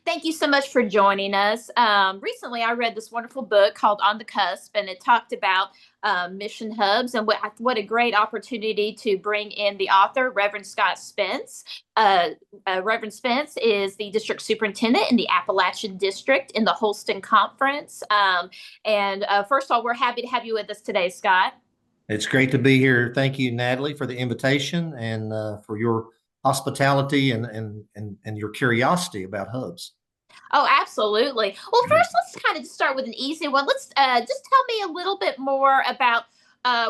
Thank you so much for joining us. Recently, I read this wonderful book called On the Cusp, and it talked about mission hubs and what a great opportunity to bring in the author, Reverend Scott Spence. Uh, Reverend Spence is the district superintendent in the Appalachian district in the Holston Conference. First of all, we're happy to have you with us today, Scott. It's great to be here. Thank you, Natalie, for the invitation and for your hospitality and your curiosity about hubs. Oh, absolutely. Well, first, let's kind of just start with an easy one. Let's just tell me a little bit more about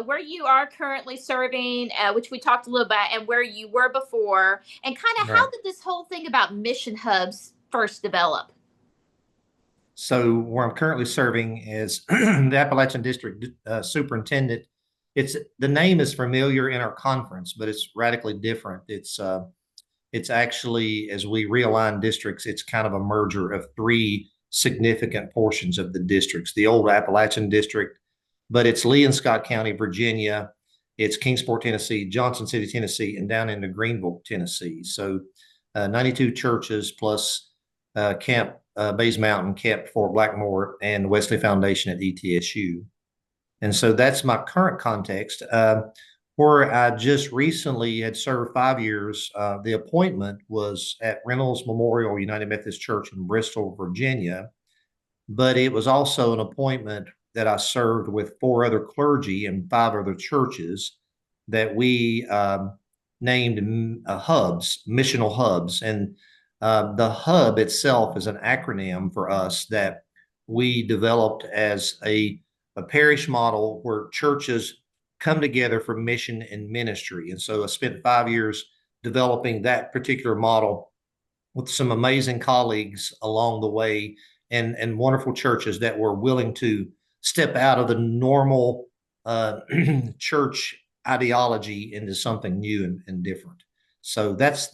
where you are currently serving, which we talked a little about, and where you were before, and kind of Right. how did this whole thing about mission hubs first develop? So, where I'm currently serving as the Appalachian District Superintendent, the name is familiar in our conference, but it's radically different. It's actually, as we realign districts, it's kind of a merger of three significant portions of the districts. The old Appalachian District, but it's Lee and Scott County, Virginia. It's Kingsport, Tennessee, Johnson City, Tennessee, and down into Greenville, Tennessee. So 92 churches plus Camp Bays Mountain, Camp Fort Blackmore, and the Wesley Foundation at ETSU. And so that's my current context. Where I just recently had served 5 years, the appointment was at Reynolds Memorial United Methodist Church in Bristol, Virginia. But it was also an appointment that I served with four other clergy and five other churches that we named hubs, missional hubs. And the hub itself is an acronym for us that we developed as a parish model where churches come together for mission and ministry. And so I spent 5 years developing that particular model with some amazing colleagues along the way and wonderful churches that were willing to step out of the normal church ideology into something new and different. So that's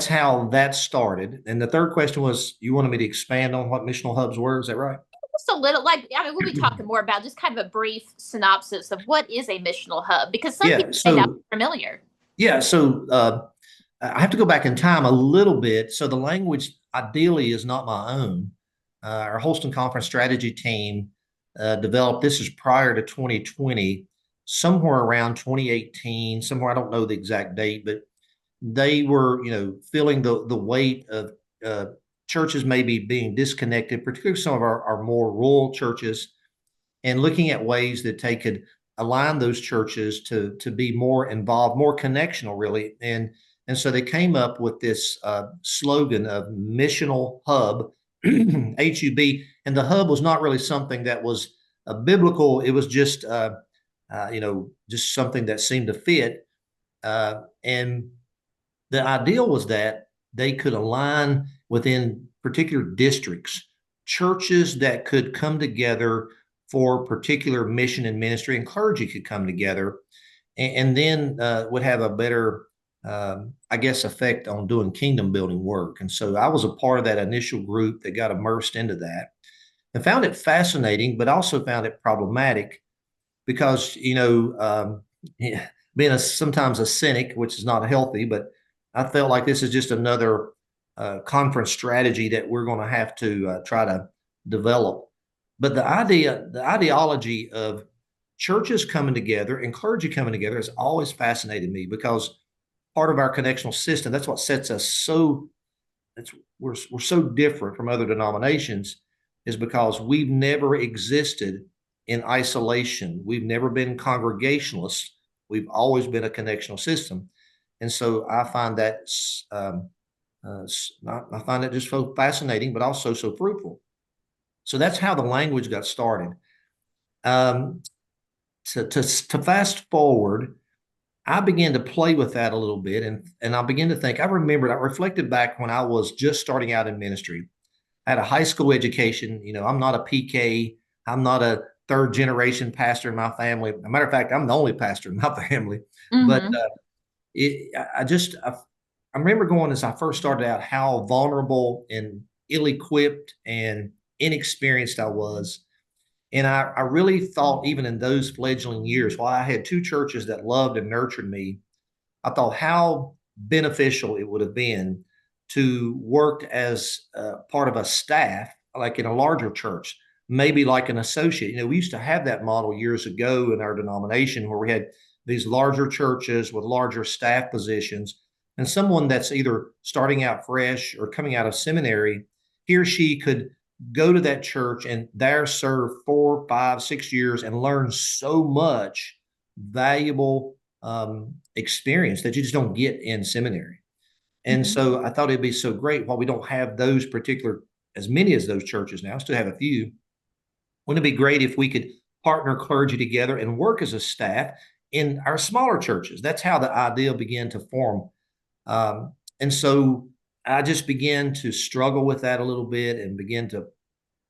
how that started. And the third question was you wanted me to expand on what missional hubs were. Is that right? Just a little, we'll be talking more about just kind of a brief synopsis of what is a missional hub, because some Yeah. people may not So be familiar. yeah. So I have to go back in time a little bit. So the language ideally is not my own. Our Holston Conference strategy team developed, this is prior to 2020, somewhere around 2018, somewhere, I don't know the exact date, but they were, feeling the weight of uh, churches maybe being disconnected, particularly some of our more rural churches, and looking at ways that they could align those churches to be more involved, more connectional, really. And so they came up with this slogan of missional hub, HUB, and the hub was not really something that was biblical. It was just just something that seemed to fit. And the ideal was that they could align within particular districts, churches that could come together for particular mission and ministry, and clergy could come together and then would have a better, I guess, effect on doing kingdom building work. And so I was a part of that initial group that got immersed into that and found it fascinating, but also found it problematic because, yeah, being sometimes a cynic, which is not healthy, but I felt like this is just another conference strategy that we're going to have to try to develop. But the ideology of churches coming together and clergy coming together has always fascinated me because part of our connectional system, that's what sets us so, that's, we're so different from other denominations, is because we've never existed in isolation. We've never been congregationalists. We've always been a connectional system. And so I find that I find it just so fascinating, but also so fruitful. So that's how the language got started. Um, to fast forward, I began to play with that a little bit, and I began to think. I reflected back when I was just starting out in ministry. I had a high school education. I'm not a PK. I'm not a third generation pastor in my family. As a matter of fact, I'm the only pastor in my family. But Mm-hmm. I remember going as I first started out how vulnerable and ill-equipped and inexperienced I was. And I really thought, even in those fledgling years, while I had two churches that loved and nurtured me, I thought how beneficial it would have been to work as part of a staff, like in a larger church, maybe like an associate. We used to have that model years ago in our denomination where we had these larger churches with larger staff positions, and someone that's either starting out fresh or coming out of seminary, he or she could go to that church and there serve 4, 5, 6 years and learn so much valuable experience that you just don't get in seminary. And Mhm. so I thought it'd be so great while we don't have those particular, as many as those churches now, still have a few. Wouldn't it be great if we could partner clergy together and work as a staff in our smaller churches? That's how the idea began to form. And so I just began to struggle with that a little bit and begin to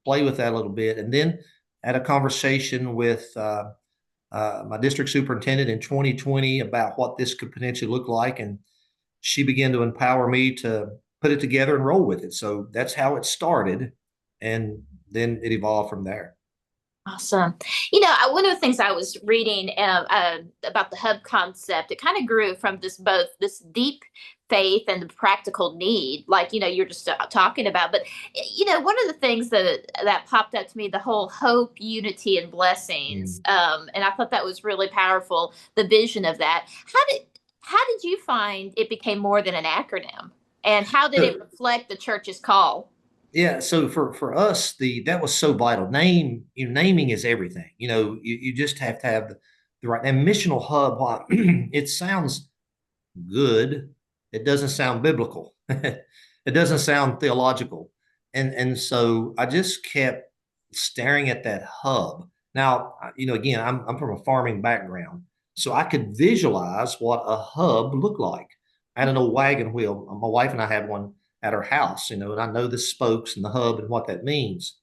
play with that a little bit. And then had a conversation with my district superintendent in 2020 about what this could potentially look like. And she began to empower me to put it together and roll with it. So that's how it started. And then it evolved from there. Awesome. One of the things I was reading about the hub concept, it kind of grew from both this deep faith and the practical need, like, you're just talking about. But, one of the things that popped up to me, the whole hope, unity, and blessings. Mm. And I thought that was really powerful, the vision of that. How did you find it became more than an acronym? And how did it So, reflect the church's call? yeah, so for us, the that was so vital. Naming is everything. You just have to have the right and missional hub. While it sounds good, it doesn't sound biblical. It doesn't sound theological. And so I just kept staring at that hub. Now, again, I'm from a farming background, so I could visualize what a hub looked like. I had an old wagon wheel. My wife and I had one at our house, and I know the spokes and the hub and what that means.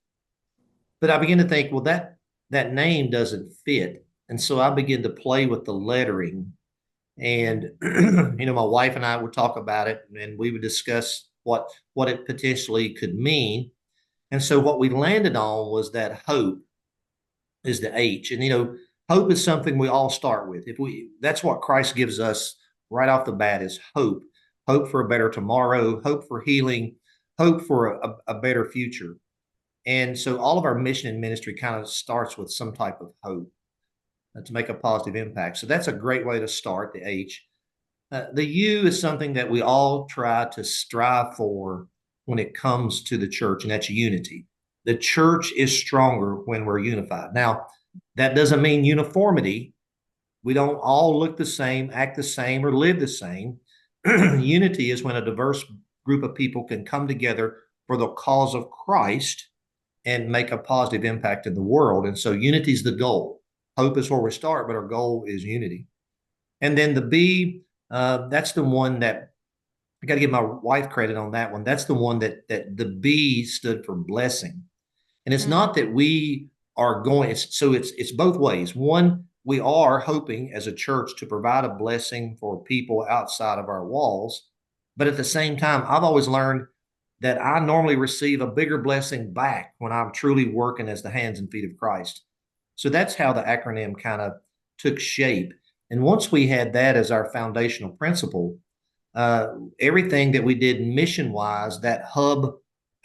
But I began to think, well, that name doesn't fit. And so I began to play with the lettering and my wife and I would talk about it, and we would discuss what it potentially could mean. And so what we landed on was that hope is the H. And hope is something we all start with. If we That's what Christ gives us right off the bat is hope. Hope for a better tomorrow, hope for healing, hope for a better future. And so all of our mission and ministry kind of starts with some type of hope to make a positive impact. So that's a great way to start, the H. The U is something that we all try to strive for when it comes to the church, and that's unity. The church is stronger when we're unified. Now, that doesn't mean uniformity. We don't all look the same, act the same, or live the same. Unity is when a diverse group of people can come together for the cause of Christ and make a positive impact in the world. And so unity is the goal. Hope is where we start, but our goal is unity. And then the B, that's the one that I got to give my wife credit on that one. That's the one that the B stood for blessing. And it's Mm. not that we are going, it's both ways. One, we are hoping as a church to provide a blessing for people outside of our walls. But at the same time, I've always learned that I normally receive a bigger blessing back when I'm truly working as the hands and feet of Christ. So that's how the acronym kind of took shape. And once we had that as our foundational principle, everything that we did mission wise, that hub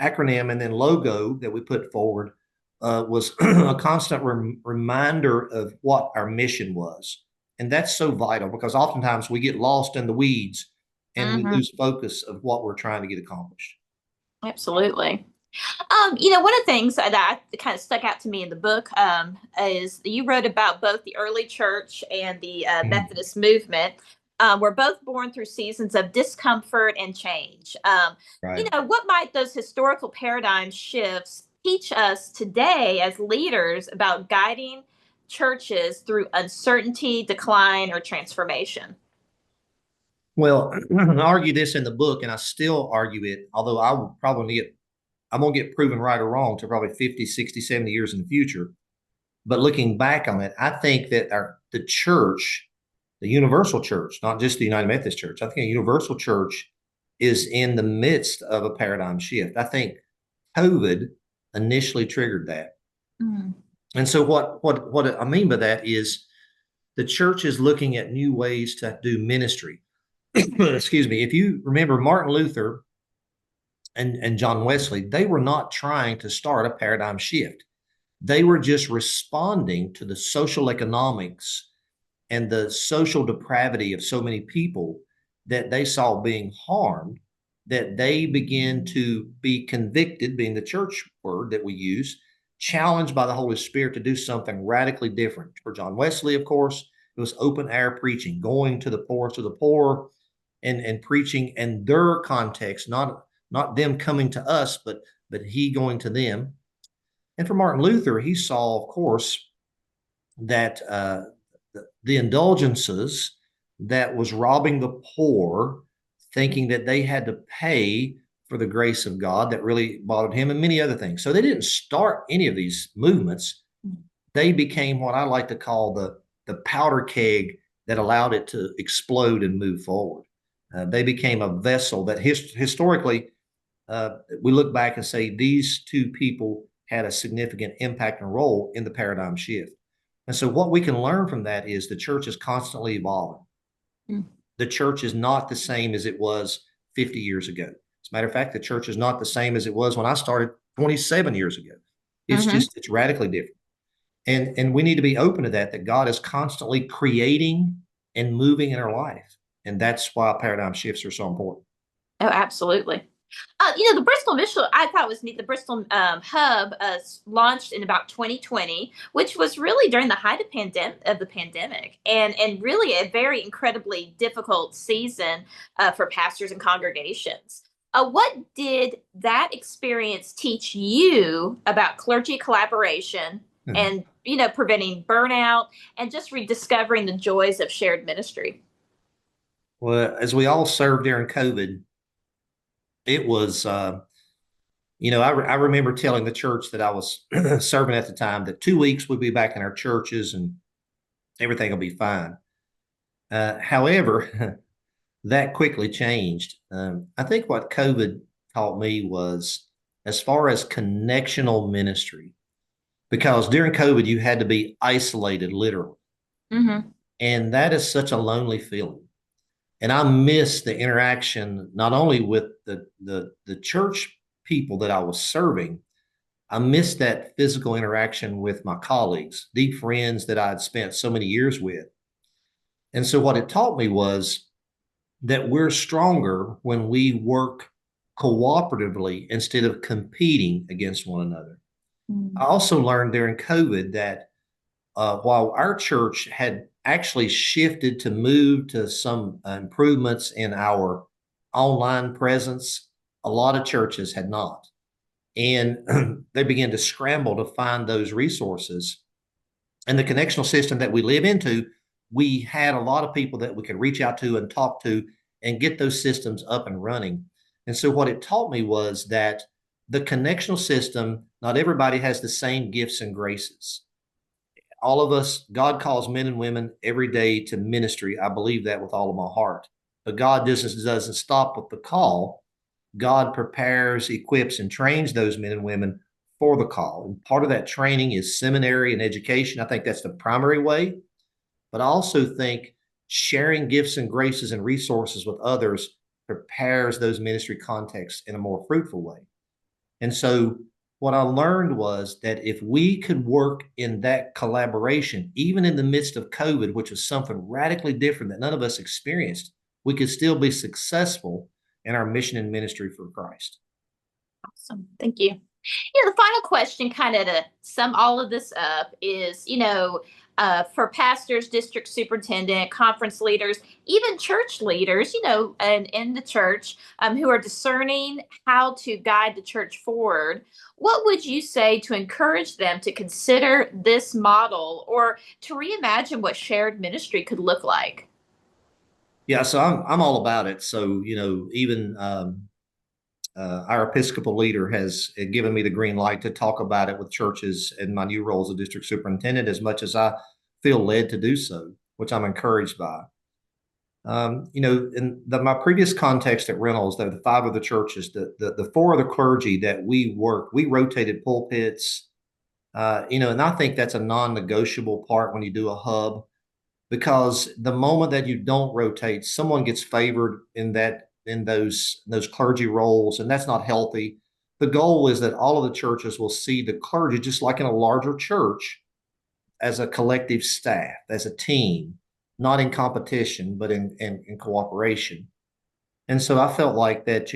acronym and then logo that we put forward was a constant reminder of what our mission was. And that's so vital because oftentimes we get lost in the weeds and we Hmm. lose focus of what we're trying to get accomplished. Absolutely. One of the things that kind of stuck out to me in the book is you wrote about both the early church and the Mhm. Methodist movement. Were both born through seasons of discomfort and change. Right. What might those historical paradigm shifts teach us today as leaders about guiding churches through uncertainty, decline, or transformation? Well, I argue this in the book, and I still argue it, although I won't get proven right or wrong to probably 50, 60, 70 years in the future. But looking back on it, I think that the church, the universal church, not just the United Methodist Church, I think a universal church is in the midst of a paradigm shift. I think COVID initially triggered that. Mm. And so what I mean by that is the church is looking at new ways to do ministry. Excuse me. If you remember Martin Luther, and John Wesley, they were not trying to start a paradigm shift. They were just responding to the social economics and the social depravity of so many people that they saw being harmed, that they began to be convicted, being the church word that we use, challenged by the Holy Spirit to do something radically different. For John Wesley, of course, it was open air preaching, going to the poorest of the poor, and preaching in their context, not them coming to us, but he going to them. And for Martin Luther, he saw, of course, that the indulgences that was robbing the poor, thinking that they had to pay for the grace of God, that really bothered him, and many other things. So they didn't start any of these movements. They became what I like to call the powder keg that allowed it to explode and move forward. They became a vessel that historically we look back and say these two people had a significant impact and role in the paradigm shift. And so, what we can learn from that is the church is constantly evolving. Mm. The church is not the same as it was 50 years ago. As a matter of fact, the church is not the same as it was when I started 27 years ago. It's just, it's radically different. And we need to be open to that God is constantly creating and moving in our life. And that's why paradigm shifts are so important. Oh, absolutely. The Bristol Missional, I thought was neat. The Bristol Hub launched in about 2020, which was really during the height of the pandemic, and really a very incredibly difficult season for pastors and congregations. What did that experience teach you about clergy collaboration and preventing burnout and just rediscovering the joys of shared ministry? Well, as we all served during COVID, it was, I remember telling the church that I was serving at the time that 2 weeks we'd be back in our churches and everything will be fine. However, that quickly changed. I think what COVID taught me was as far as connectional ministry, because during COVID, you had to be isolated literally. Mm-hmm. And that is such a lonely feeling. And I miss the interaction, not only with the church people that I was serving, I miss that physical interaction with my colleagues, deep friends that I had spent so many years with. And so what it taught me was that we're stronger when we work cooperatively instead of competing against one another. Mm-hmm. I also learned during COVID that while our church had actually shifted to move to some improvements in our online presence, a lot of churches had not. And they began to scramble to find those resources. And the connectional system that we live into, we had a lot of people that we could reach out to and talk to and get those systems up and running. And so what it taught me was that the connectional system, not everybody has the same gifts and graces. All of us, God calls men and women every day to ministry. I believe that with all of my heart. But God doesn't stop with the call. God prepares, equips, and trains those men and women for the call. And part of that training is seminary and education. I think that's the primary way. But I also think sharing gifts and graces and resources with others prepares those ministry contexts in a more fruitful way. And so what I learned was that if we could work in that collaboration, even in the midst of COVID, which was something radically different that none of us experienced, we could still be successful in our mission and ministry for Christ. Awesome. Thank you. The final question, kind of to sum all of this up, is, for pastors, district superintendent, conference leaders, even church leaders, and in the church who are discerning how to guide the church forward, what would you say to encourage them to consider this model or to reimagine what shared ministry could look like? Yeah, so I'm all about it. So, even our Episcopal leader has given me the green light to talk about it with churches in my new role as a district superintendent, as much as I feel led to do so, which I'm encouraged by. In my previous context at Reynolds, the 5 of the churches, the 4 of the clergy that we rotated pulpits, and I think that's a non-negotiable part when you do a hub, because the moment that you don't rotate, someone gets favored in in those clergy roles, and that's not healthy. The goal is that all of the churches will see the clergy, just like in a larger church, as a collective staff, as a team, not in competition, but in cooperation. And so I felt like that,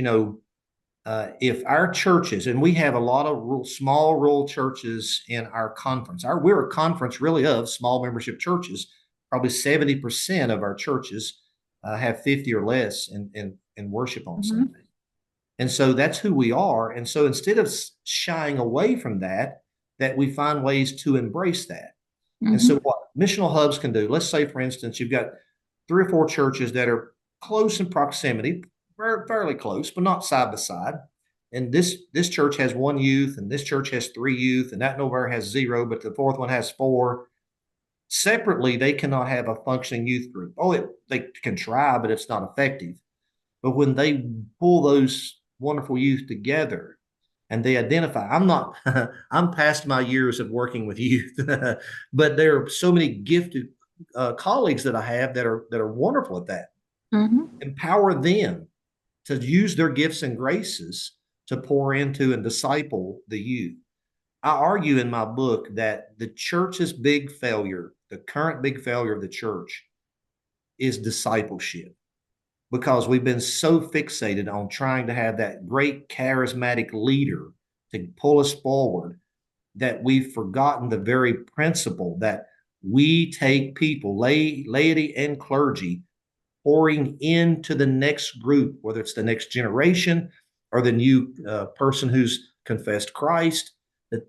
if our churches, and we have a lot of small rural churches in our conference, we're a conference really of small membership churches. Probably 70% of our churches have 50 or less in worship on Mm-hmm. Sunday. And so that's who we are. And so instead of shying away from that, that we find ways to embrace that. And Mm-hmm. so what missional hubs can do, let's say, for instance, you've got 3 or 4 churches that are close in proximity, fairly close, but not side by side. And this church has 1 youth, and this church has 3 youth, and that nowhere has 0, but the fourth one has 4. Separately, they cannot have a functioning youth group. They can try, but it's not effective. But when they pull those wonderful youth together and they identify, I'm not, I'm past my years of working with youth, but there are so many gifted colleagues that I have that are wonderful at that. Mm-hmm. Empower them to use their gifts and graces to pour into and disciple the youth. I argue in my book that the church's big failure, the current big failure of the church, is discipleship, because we've been so fixated on trying to have that great charismatic leader to pull us forward that we've forgotten the very principle that we take people, laity and clergy, pouring into the next group, whether it's the next generation or the new person who's confessed Christ,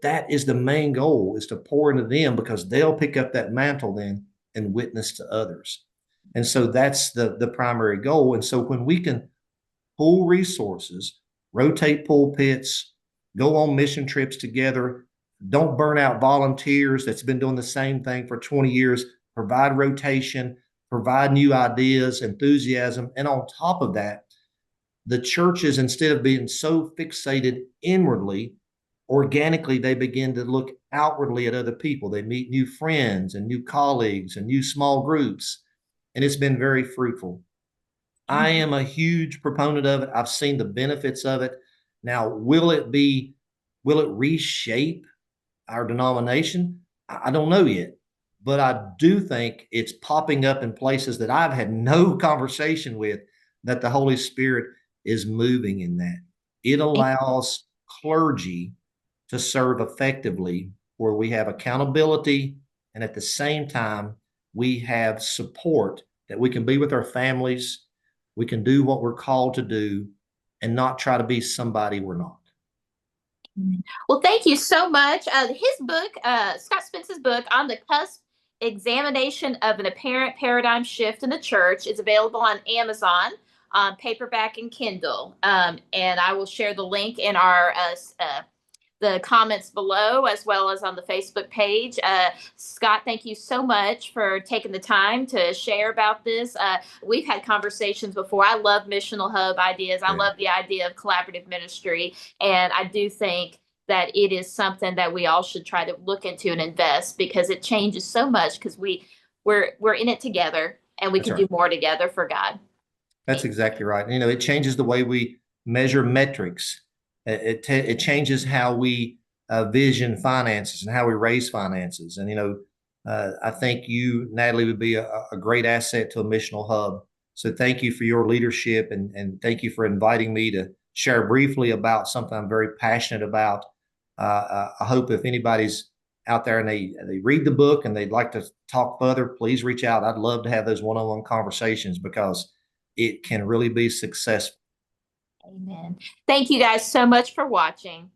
that is the main goal, is to pour into them, because they'll pick up that mantle then and witness to others. And so that's the primary goal. And so when we can pool resources, rotate pulpits, go on mission trips together, don't burn out volunteers that's been doing the same thing for 20 years, provide rotation, provide new ideas, enthusiasm. And on top of that, the churches, instead of being so fixated inwardly, organically, they begin to look outwardly at other people. They meet new friends and new colleagues and new small groups. And it's been very fruitful. I am a huge proponent of it. I've seen the benefits of it. Now, will it reshape our denomination? I don't know yet, but I do think it's popping up in places that I've had no conversation with, that the Holy Spirit is moving in that. It allows clergy to serve effectively, where we have accountability, and at the same time, we have support, that we can be with our families, we can do what we're called to do, and not try to be somebody we're not. Well, thank you so much. His book, Scott Spence's book, On the Cusp, Examination of an Apparent Paradigm Shift in the Church, is available on Amazon, paperback and Kindle. And I will share the link in our the comments below, as well as on the Facebook page. Scott, thank you so much for taking the time to share about this. We've had conversations before. I love missional hub ideas. I love the idea of collaborative ministry. And I do think that it is something that we all should try to look into and invest, because it changes so much, because we're in it together, and we That's can right. do more together for God. That's exactly right. It changes the way we measure metrics. It changes how we vision finances and how we raise finances. And I think you, Natalie, would be a great asset to a missional hub. So thank you for your leadership, and thank you for inviting me to share briefly about something I'm very passionate about. I hope if anybody's out there and they read the book and they'd like to talk further, please reach out. I'd love to have those one-on-one conversations, because it can really be successful. Amen. Thank you guys so much for watching.